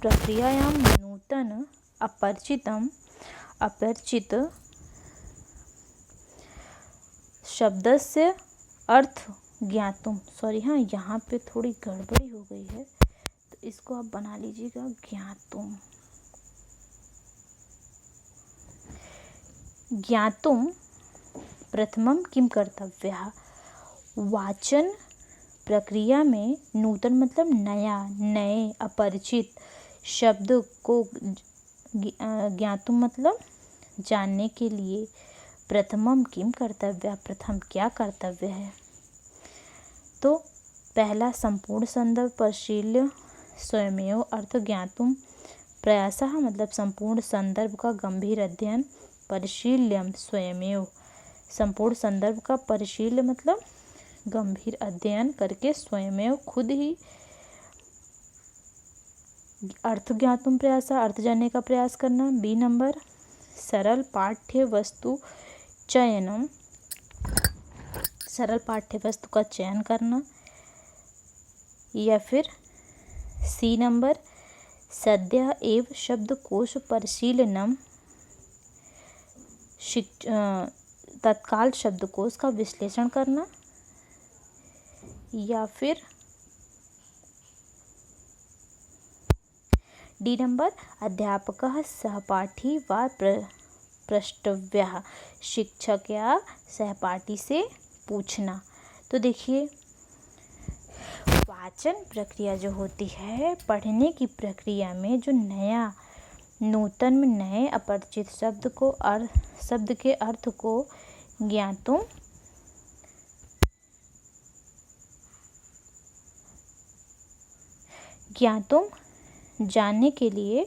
प्रक्रियायां नूतन अपरिचित शब्दस्य अर्थ ज्ञातुम। सॉरी, हाँ, यहाँ पे थोड़ी गड़बड़ी हो गई है, तो इसको आप बना लीजिएगा ज्ञातुम। ज्ञातुम प्रथमम किम कर्तव्यः। वाचन प्रक्रिया में नूतन मतलब नया, नए, अपरिचित शब्द को ज्ञातुम मतलब जानने के लिए प्रथमम किम कर्तव्य, प्रथम क्या कर्तव्य है। तो पहला संपूर्ण संदर्भ परिशील्य स्वयमेव अर्थ ज्ञातुम प्रयासः, मतलब संपूर्ण संदर्भ का गंभीर अध्ययन। परिशील्यम स्वयमेव, संपूर्ण संदर्भ का परिशील्य मतलब गंभीर अध्ययन करके स्वयमेव खुद ही अर्थ ज्ञातुम प्रयास, अर्थ जानने का प्रयास करना। बी नंबर सरल पाठ्य वस्तु चयनम, सरल पाठ्य वस्तु का चयन करना। या फिर सी नंबर सद्य एव शब्दकोश परिशीलनम, तत्काल शब्दकोश का विश्लेषण करना, या फिर डी नंबर अध्यापकः सहपाठी व प्रष्टव्यः, शिक्षक या सहपाठी से पूछना। तो देखिए वाचन प्रक्रिया जो होती है, पढ़ने की प्रक्रिया में जो नूतन में नए अपरिचित शब्द के अर्थ को ज्ञातुम जानने के लिए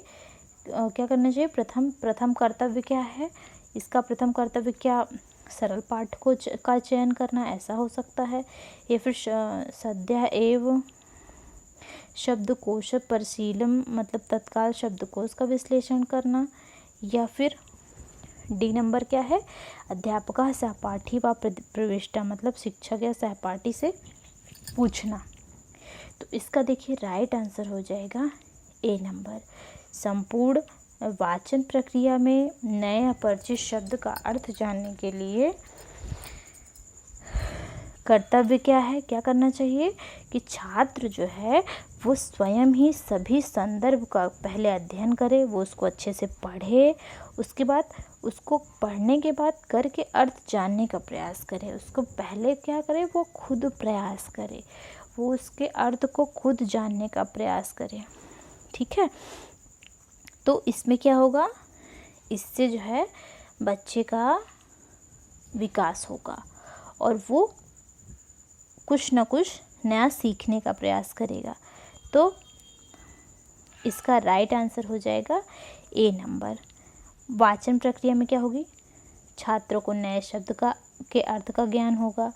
क्या करना चाहिए? प्रथम कर्तव्य क्या है इसका? प्रथम कर्तव्य क्या सरल पाठ का चयन करना, ऐसा हो सकता है, या फिर सद्य एव शब्दकोश परिशीलन मतलब तत्काल शब्दकोश का विश्लेषण करना, या फिर डी नंबर क्या है? अध्यापक सहपाठी व प्रविष्टा मतलब शिक्षक या सहपाठी से पूछना। तो इसका देखिए राइट आंसर हो जाएगा ए नंबर। संपूर्ण वाचन प्रक्रिया में नए अपरिचित शब्द का अर्थ जानने के लिए कर्तव्य क्या है? क्या करना चाहिए कि छात्र जो है वो स्वयं ही सभी संदर्भ का पहले अध्ययन करे, वो उसको अच्छे से पढ़े, उसके बाद उसको पढ़ने के बाद करके अर्थ जानने का प्रयास करे। उसको पहले क्या करे? वो खुद प्रयास करे, वो उसके अर्थ को खुद जानने का प्रयास करे। ठीक है, तो इसमें क्या होगा? इससे जो है बच्चे का विकास होगा और वो कुछ ना कुछ नया सीखने का प्रयास करेगा। तो इसका राइट आंसर हो जाएगा ए नंबर। वाचन प्रक्रिया में क्या होगी? छात्रों को नए शब्द के अर्थ का ज्ञान होगा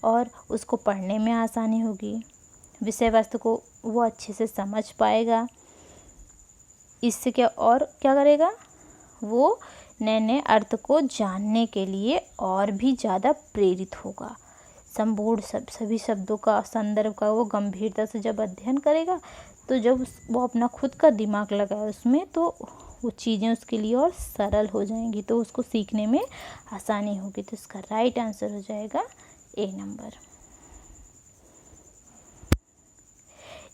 और उसको पढ़ने में आसानी होगी, विषय वस्तु को वो अच्छे से समझ पाएगा। इससे क्या करेगा? वो नए नए अर्थ को जानने के लिए और भी ज़्यादा प्रेरित होगा। संपूर्ण सभी शब्दों का संदर्भ का वो गंभीरता से जब अध्ययन करेगा, तो जब वो अपना खुद का दिमाग लगाए उसमें, तो वो चीज़ें उसके लिए और सरल हो जाएंगी, तो उसको सीखने में आसानी होगी। तो इसका राइट आंसर हो जाएगा ए नंबर।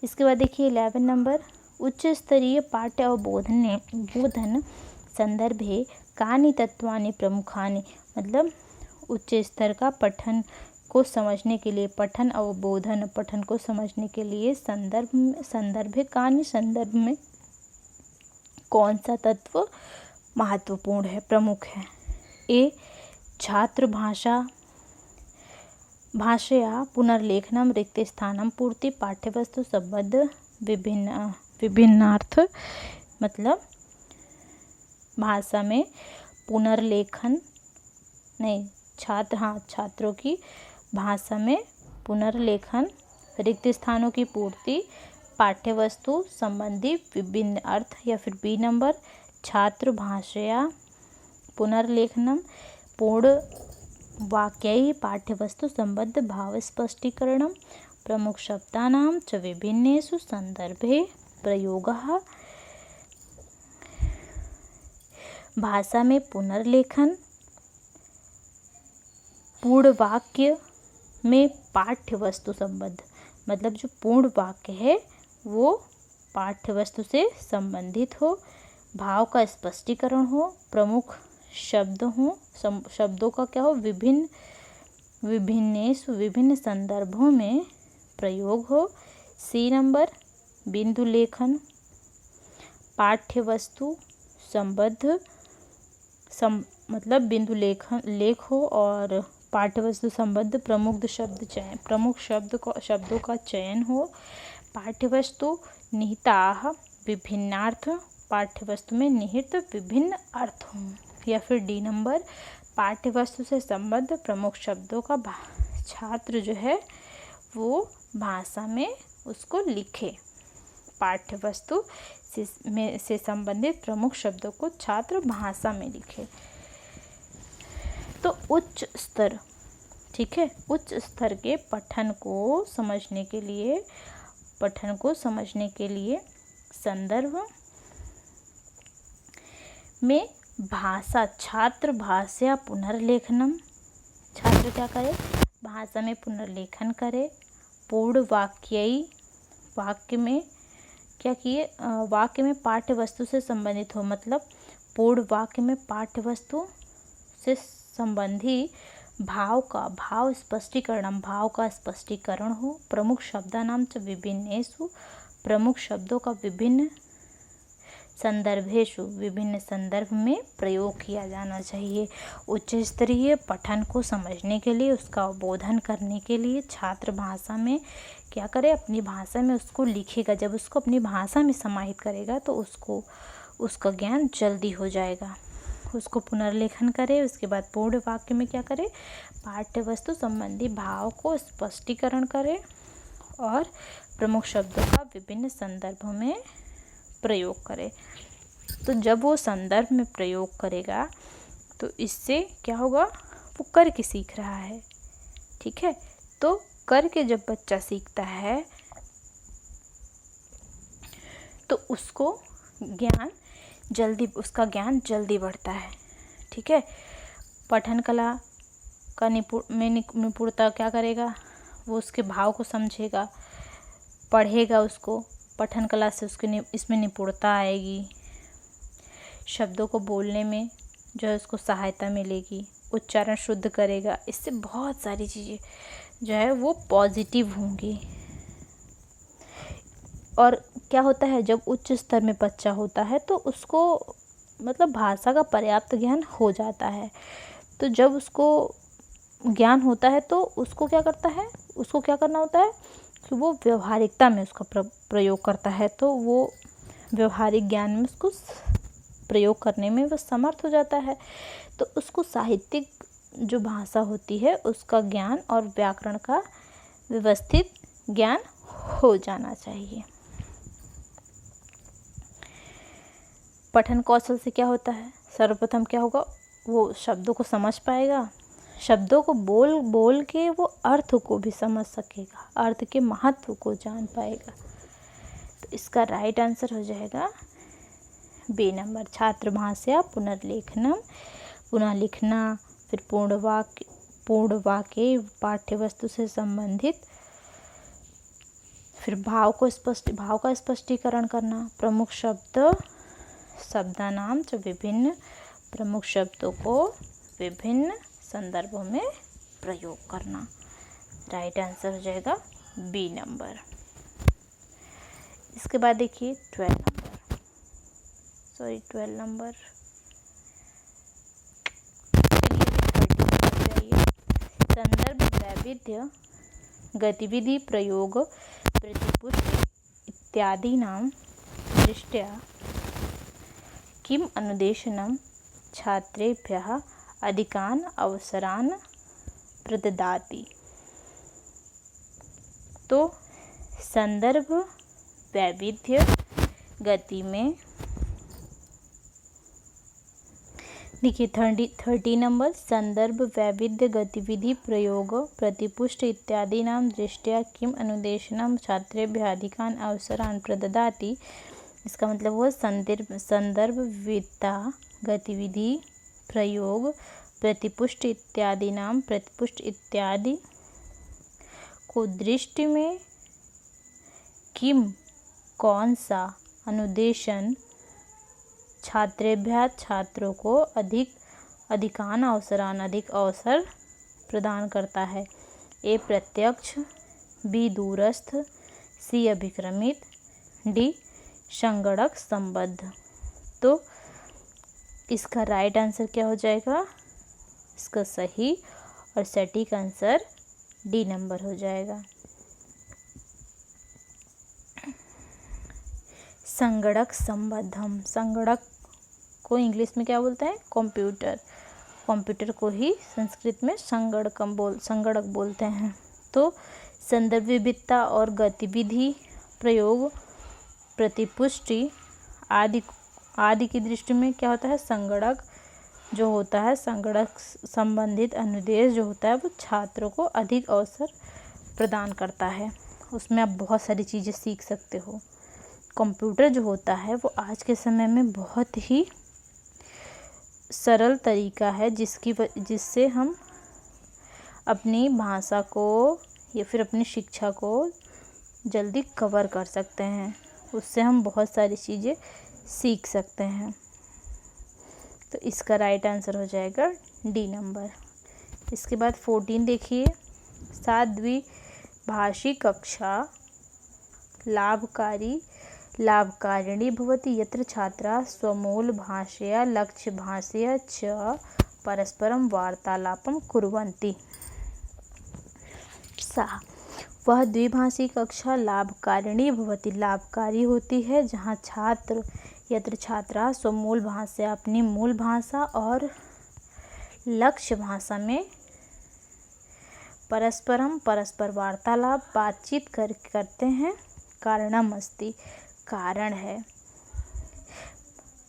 इसके बाद देखिए 11 नंबर, उच्च स्तरीय पाठ्य बोधन संदर्भे कानि तत्वानि प्रमुखानि मतलब उच्च स्तर का पठन को समझने के लिए, पठन को समझने के लिए संदर्भ में कौन सा तत्व महत्वपूर्ण है, प्रमुख है? ए छात्र भाषया पुनर्लेखनम रिक्त स्थानम पूर्ति पाठ्यवस्तु संबद्ध विभिन्नार्थ मतलब भाषा में पुनर्लेखन छात्रों की भाषा में पुनर्लेखन, रिक्त स्थानों की पूर्ति, पाठ्यवस्तु संबंधी विभिन्न अर्थ, या फिर बी नंबर छात्र भाषया पुनर्लेखनम पूर्ण वाक्यै पाठ्यवस्तु संबद्ध भाव स्पष्टीकरणम प्रमुख शब्दानां च विभिन्नेषु संदर्भे प्रयोगः। भाषा में पुनर्लेखन, पूर्ण वाक्य में पाठ्यवस्तु संबद्ध मतलब जो पूर्ण वाक्य है वो पाठ्यवस्तु से संबंधित हो, भाव का स्पष्टीकरण हो, प्रमुख शब्द हो, शब्दों का क्या हो? विभिन्न संदर्भों में प्रयोग हो। सी नंबर बिंदु लेखन, पाठ्यवस्तु संबद्ध मतलब बिंदु लेख हो और पाठ्यवस्तु संबद्ध प्रमुख शब्दों का चयन हो। पाठ्यवस्तु निहिताः विभिन्नार्थ, पाठ्यवस्तु में निहित विभिन्न अर्थ हों। या फिर डी नंबर पाठ्यवस्तु से संबद्ध प्रमुख शब्दों का छात्र जो है वो भाषा में उसको लिखे। पाठ्यवस्तु से संबंधित प्रमुख शब्दों को छात्र भाषा में लिखे। तो उच्च स्तर, ठीक है, उच्च स्तर के पठन को समझने के लिए पठन को समझने के लिए संदर्भ में भाषा, छात्र भाषा पुनर्लेखनम, छात्र क्या करे, भाषा में पुनर्लेखन करे। पूर्ण वाक्ययी, वाक्य में क्या किए, वाक्य में पाठ्य वस्तु से संबंधित हो, मतलब पूर्ण वाक्य में पाठ्य वस्तु से संबंधी भाव स्पष्टीकरण, भाव का स्पष्टीकरण हो। प्रमुख शब्दानाम च विभिन्नेषु, प्रमुख शब्दों का विभिन्न संदर्भेषु, विभिन्न संदर्भ में प्रयोग किया जाना चाहिए। उच्च स्तरीय पठन को समझने के लिए, उसका बोधन करने के लिए छात्र भाषा में क्या करे, अपनी भाषा में उसको लिखेगा। जब उसको अपनी भाषा में समाहित करेगा तो उसका ज्ञान जल्दी हो जाएगा। उसको पुनर्लेखन करे। उसके बाद पूर्ण वाक्य में क्या करे, पाठ्य वस्तु संबंधी भाव को स्पष्टीकरण करे और प्रमुख शब्दों का विभिन्न संदर्भों में प्रयोग करे। तो जब वो संदर्भ में प्रयोग करेगा तो इससे क्या होगा, वो करके सीख रहा है। ठीक है, तो करके जब बच्चा सीखता है तो उसका ज्ञान जल्दी बढ़ता है। ठीक है, पठन कला का निपुणता क्या करेगा, वो उसके भाव को समझेगा, पढ़ेगा उसको, पठन कला से उसके इसमें निपुणता आएगी। शब्दों को बोलने में जो है उसको सहायता मिलेगी, उच्चारण शुद्ध करेगा। इससे बहुत सारी चीज़ें जो है वो पॉजिटिव होंगी। और क्या होता है, जब उच्च स्तर में बच्चा होता है तो उसको मतलब भाषा का पर्याप्त ज्ञान हो जाता है। तो जब उसको ज्ञान होता है तो उसको क्या करना होता है कि वो व्यवहारिकता में उसका प्रयोग करता है। तो वो व्यवहारिक ज्ञान में उसको प्रयोग करने में वो समर्थ हो जाता है। तो उसको साहित्यिक जो भाषा होती है उसका ज्ञान और व्याकरण का व्यवस्थित ज्ञान हो जाना चाहिए। पठन कौशल से क्या होता है, सर्वप्रथम क्या होगा, वो शब्दों को समझ पाएगा, शब्दों को बोल के वो अर्थ को भी समझ सकेगा, अर्थ के महत्व को जान पाएगा। तो इसका राइट आंसर हो जाएगा बी नंबर, छात्र भाषा पुनर्लेखनम, पुनः लिखना, फिर पूर्ण वाक्य पाठ्य वस्तु से संबंधित, फिर भाव का स्पष्टीकरण करना, प्रमुख शब्दानाम जो विभिन्न प्रमुख शब्दों को विभिन्न संदर्भों में प्रयोग करना। राइट आंसर हो जाएगा बी नंबर। इसके बाद देखिए 12 नंबर, संदर्भ वैविध्य गतिविधि प्रयोग प्रतिपुष्टि इत्यादीनां दृष्ट्या किम अनुदेशनं छात्रेभ्यः अधिकान् अवसरान् प्रददाति। तो संदर्भ वैविध्य गति में देखिए 30 नंबर, संदर्भ वैविध्य गतिविधि प्रयोग प्रतिपुष्ट इत्यादि नाम दृष्टया किम अनुदेशनम छात्रेभ्यः अधिकान् अवसरान् प्रददाति। इसका मतलब हुआ संदर्भ विविधता गतिविधि प्रयोग प्रतिपुष्ट इत्यादि नाम, प्रतिपुष्ट इत्यादि को दृष्टि में किम कौन सा अनुदेशन छात्रेभ्यः छात्रों को अधिकान अवसरान अधिक अवसर प्रदान करता है। ए प्रत्यक्ष, बी दूरस्थ, सी अभिक्रमित, डी संगणक संबद्ध। तो इसका राइट आंसर क्या हो जाएगा, इसका सही और सटीक आंसर डी नंबर हो जाएगा। संगणक संबद्धम, संगणक को इंग्लिश में क्या बोलते हैं, कंप्यूटर को ही संस्कृत में संगणक बोलते हैं। तो संदर्भ विविधता और गतिविधि प्रयोग प्रतिपुष्टि आदि की दृष्टि में क्या होता है, संगणक जो होता है, संगणक संबंधित अनुदेश जो होता है वो छात्रों को अधिक अवसर प्रदान करता है। उसमें आप बहुत सारी चीज़ें सीख सकते हो। कंप्यूटर जो होता है वो आज के समय में बहुत ही सरल तरीका है जिससे हम अपनी भाषा को या फिर अपनी शिक्षा को जल्दी कवर कर सकते हैं। उससे हम बहुत सारी चीज़ें सीख सकते हैं। तो इसका राइट आंसर हो जाएगा डी नंबर। इसके बाद 14 देखिए, सा द्विभाषी कक्षा लाभकारिणी भवति यत्र छात्रा स्वमूलभाषया लक्ष्यभाषया च परस्परं वार्तालापं कुर्वन्ति। सा वह द्विभाषी कक्षा लाभकारिणी भवति लाभकारी होती है जहाँ यत्र छात्रा स्वमूल भाषा अपनी मूल भाषा और लक्ष्य भाषा में परस्पर वार्तालाप बातचीत करते हैं। कारणम अस्ति कारण है।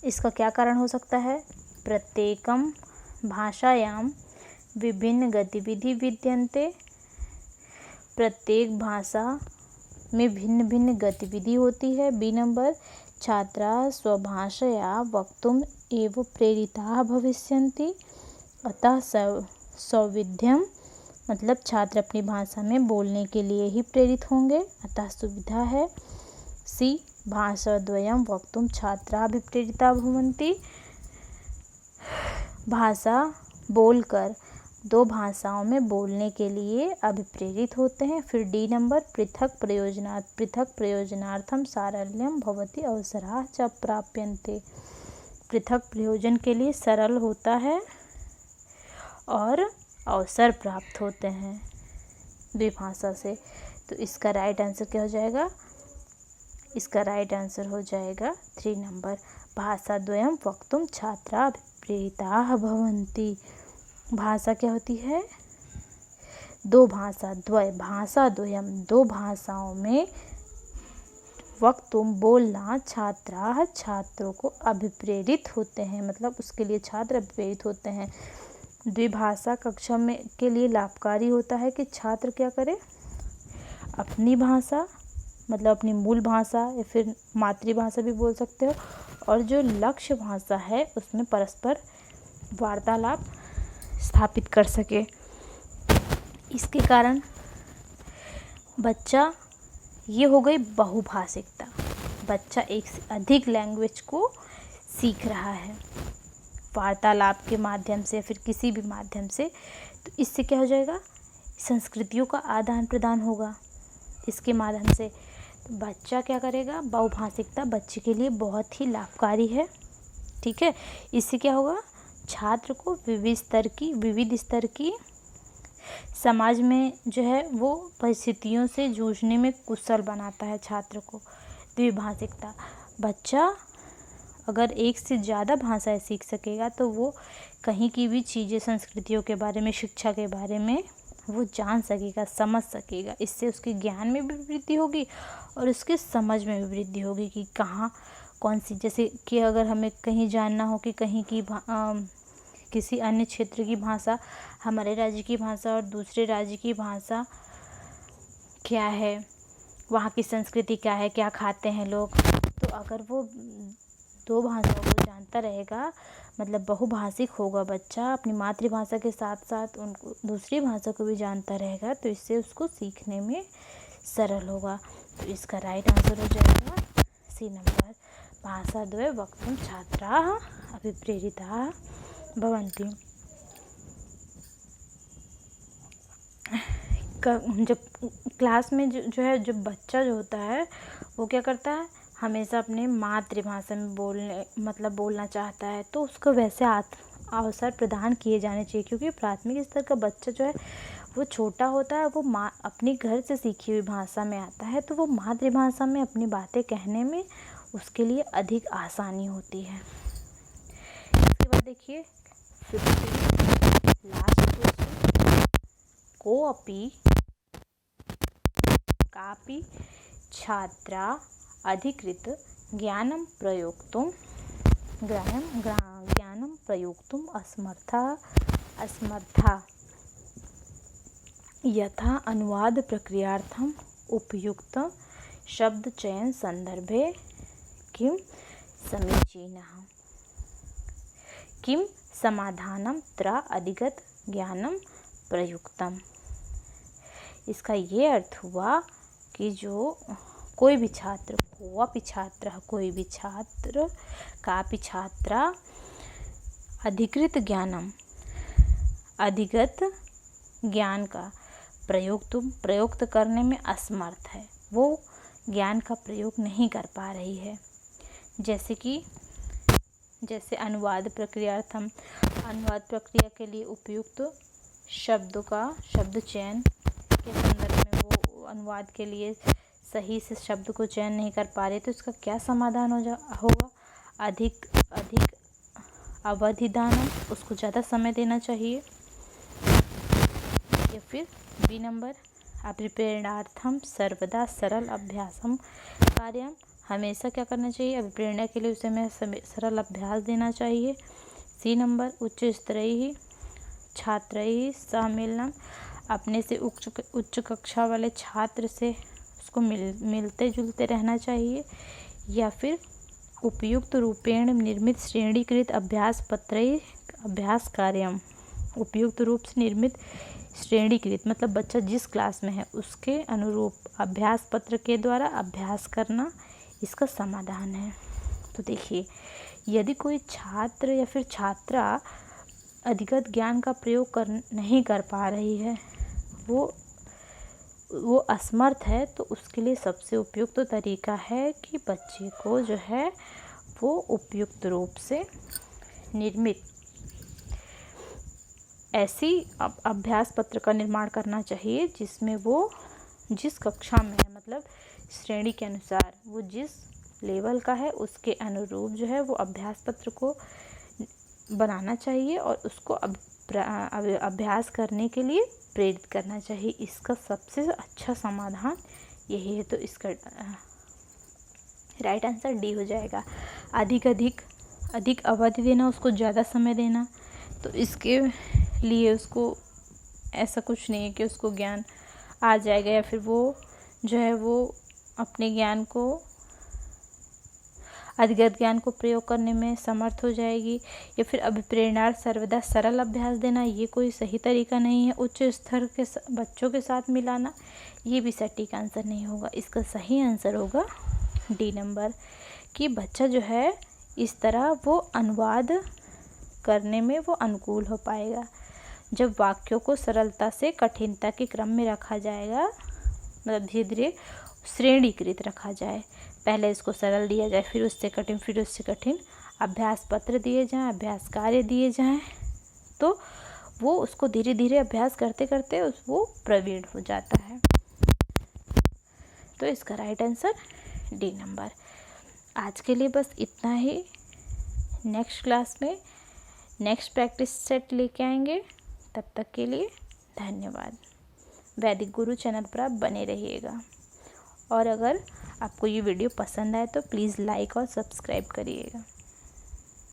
इसका क्या कारण हो सकता है? प्रत्येकम भाषायाम विभिन्न गतिविधि विद्यन्ते। प्रत्येक भाषा में भिन्न भिन्न गतिविधि होती है। बी नंबर, छात्रा स्वभाषया वक्तुम एव प्रेरिताः भविष्यन्ति। अतः सौविध्यम मतलब छात्र अपनी भाषा में बोलने के लिए ही प्रेरित होंगे, अतः सुविधा है। सी भाषाद्वयं वक्तुम छात्राः भी प्रेरिता भवन्ति। भाषा बोलकर दो भाषाओं में बोलने के लिए अभिप्रेरित होते हैं। फिर डी नंबर, पृथक प्रयोजनार्थम सारल्यम भवति अवसराः च प्राप्यन्ते। पृथक प्रयोजन के लिए सरल होता है और अवसर प्राप्त होते हैं द्विभाषा से। तो इसका राइट आंसर क्या हो जाएगा? इसका राइट आंसर हो जाएगा 3 नंबर, भाषाद्वयं वक्तुम छात्रा प्रेरिताः भवन्ति। भाषा क्या होती है? दो भाषाद्वयं दो भाषाओं में वक्तुम बोलना छात्रों को अभिप्रेरित होते हैं, मतलब उसके लिए छात्र अभिप्रेरित होते हैं। द्विभाषा कक्षा में के लिए लाभकारी होता है कि छात्र क्या करे, अपनी भाषा मतलब अपनी मूल भाषा या फिर मातृभाषा भी बोल सकते हो, और जो लक्ष्य भाषा है उसमें परस्पर वार्तालाप स्थापित कर सके। इसके कारण बच्चा, ये हो गई बहुभाषिकता, बच्चा एक से अधिक लैंग्वेज को सीख रहा है वार्तालाप के माध्यम से, फिर किसी भी माध्यम से। तो इससे क्या हो जाएगा? संस्कृतियों का आदान प्रदान होगा इसके माध्यम से। तो बच्चा क्या करेगा? बहुभाषिकता बच्चे के लिए बहुत ही लाभकारी है। ठीक है, इससे क्या होगा? छात्र को विविध स्तर की समाज में जो है वो परिस्थितियों से जूझने में कुशल बनाता है छात्र को। द्विभाषिकता, बच्चा अगर एक से ज़्यादा भाषाएं सीख सकेगा तो वो कहीं की भी चीज़ें, संस्कृतियों के बारे में, शिक्षा के बारे में वो जान सकेगा, समझ सकेगा। इससे उसके ज्ञान में भी वृद्धि होगी और उसके समझ में भी वृद्धि होगी कि कहाँ कौन सी, जैसे कि अगर हमें कहीं जानना हो कि कहीं की किसी अन्य क्षेत्र की भाषा, हमारे राज्य की भाषा और दूसरे राज्य की भाषा क्या है, वहाँ की संस्कृति क्या है, क्या खाते हैं लोग, तो अगर वो दो भाषाओं को जानता रहेगा, मतलब बहुभाषिक होगा बच्चा, अपनी मातृभाषा के साथ साथ उनको दूसरी भाषा को भी जानता रहेगा, तो इससे उसको सीखने में सरल होगा। तो इसका राइट आंसर हो जाएगा सी नंबर, भाषाद्वय वक्तुम छात्राः अभिप्रेरिताः भवन्ति। जब क्लास में जो बच्चा जो होता है वो क्या करता है, हमेशा अपने मातृभाषा में बोलना चाहता है, तो उसको वैसे अवसर प्रदान किए जाने चाहिए, क्योंकि प्राथमिक स्तर का बच्चा जो है वो छोटा होता है, वो अपने घर से सीखी हुई भाषा में आता है, तो वो मातृभाषा में अपनी बातें कहने में उसके लिए अधिक आसानी होती है। इसके बाद देखिए 15 लास्ट क्वेश्चन, कोऽपि कापि छात्रा अधिकृत ज्ञानं प्रयोक्तुम् असमर्था यथा अनुवाद प्रक्रियार्थं उपयुक्त शब्द चयन संदर्भे किं समीचीनः, किं समाधानं त्र अधिगत ज्ञानम प्रयुक्तम। इसका ये अर्थ हुआ कि जो कोई भी छात्र, कोऽपि छात्रः, कोई भी छात्र, कापि छात्रा अधिकृत ज्ञानम, अधिगत ज्ञान का प्रयुक्त करने में असमर्थ है, वो ज्ञान का प्रयोग नहीं कर पा रही है। जैसे अनुवाद प्रक्रियार्थम, अनुवाद प्रक्रिया के लिए उपयुक्त शब्दों का शब्द चयन के संदर्भ में वो अनुवाद के लिए सही से शब्द को चयन नहीं कर पा रहे, तो इसका क्या समाधान होगा? अधिक अवधिदानम, उसको ज़्यादा समय देना चाहिए। या फिर बी नंबर, अभिप्रेरणार्थम सर्वदा सरल अभ्यासम कार्यम, हमेशा क्या करना चाहिए? अभिप्रेरणा के लिए उसे हमें सरल अभ्यास देना चाहिए। सी नंबर, उच्च स्तरीय छात्रैः सम्मेलनम, अपने से उच्च कक्षा वाले छात्र से उसको मिलते जुलते रहना चाहिए। या फिर उपयुक्त रूपेण निर्मित श्रेणीकृत अभ्यास पत्रैः अभ्यास कार्यम, उपयुक्त रूप से निर्मित श्रेणीकृत मतलब बच्चा जिस क्लास में है उसके अनुरूप अभ्यास पत्र के द्वारा अभ्यास करना इसका समाधान है। तो देखिए, यदि कोई छात्र या फिर छात्रा अधिगत ज्ञान का प्रयोग नहीं कर पा रही है, वो असमर्थ है, तो उसके लिए सबसे उपयुक्त तरीका है कि बच्चे को जो है वो उपयुक्त रूप से निर्मित ऐसी अभ्यास पत्र का निर्माण करना चाहिए जिसमें वो जिस कक्षा में है, मतलब श्रेणी के अनुसार वो जिस लेवल का है उसके अनुरूप जो है वो अभ्यास पत्र को बनाना चाहिए और उसको अभ्यास करने के लिए प्रेरित करना चाहिए। इसका सबसे अच्छा समाधान यही है। तो इसका राइट आंसर डी हो जाएगा। अधिक अवधि देना, उसको ज़्यादा समय देना। तो इसके लिए उसको ऐसा कुछ नहीं है कि उसको ज्ञान आ जाएगा या फिर वो जो है वो अपने ज्ञान को, अधिगत ज्ञान को प्रयोग करने में समर्थ हो जाएगी। या फिर अभिप्रेरणार्थ सर्वदा सरल अभ्यास देना, ये कोई सही तरीका नहीं है। उच्च स्तर के बच्चों के साथ मिलाना, ये भी सटीक आंसर नहीं होगा। इसका सही आंसर होगा डी नंबर, कि बच्चा जो है इस तरह वो अनुवाद करने में वो अनुकूल हो पाएगा। जब वाक्यों को सरलता से कठिनता के क्रम में रखा जाएगा, मतलब धीरे धीरे श्रेणीकृत रखा जाए, पहले इसको सरल दिया जाए, फिर उससे कठिन, फिर उससे कठिन अभ्यास पत्र दिए जाएं, अभ्यास कार्य दिए जाएं, तो वो उसको धीरे धीरे अभ्यास करते करते वो प्रवीण हो जाता है। तो इसका राइट आंसर डी नंबर। आज के लिए बस इतना ही। नेक्स्ट क्लास में नेक्स्ट प्रैक्टिस सेट लेके आएंगे। तब तक के लिए धन्यवाद। वैदिक गुरु चैनल पर आप बने रहिएगा और अगर आपको ये वीडियो पसंद आए तो प्लीज़ लाइक और सब्सक्राइब करिएगा।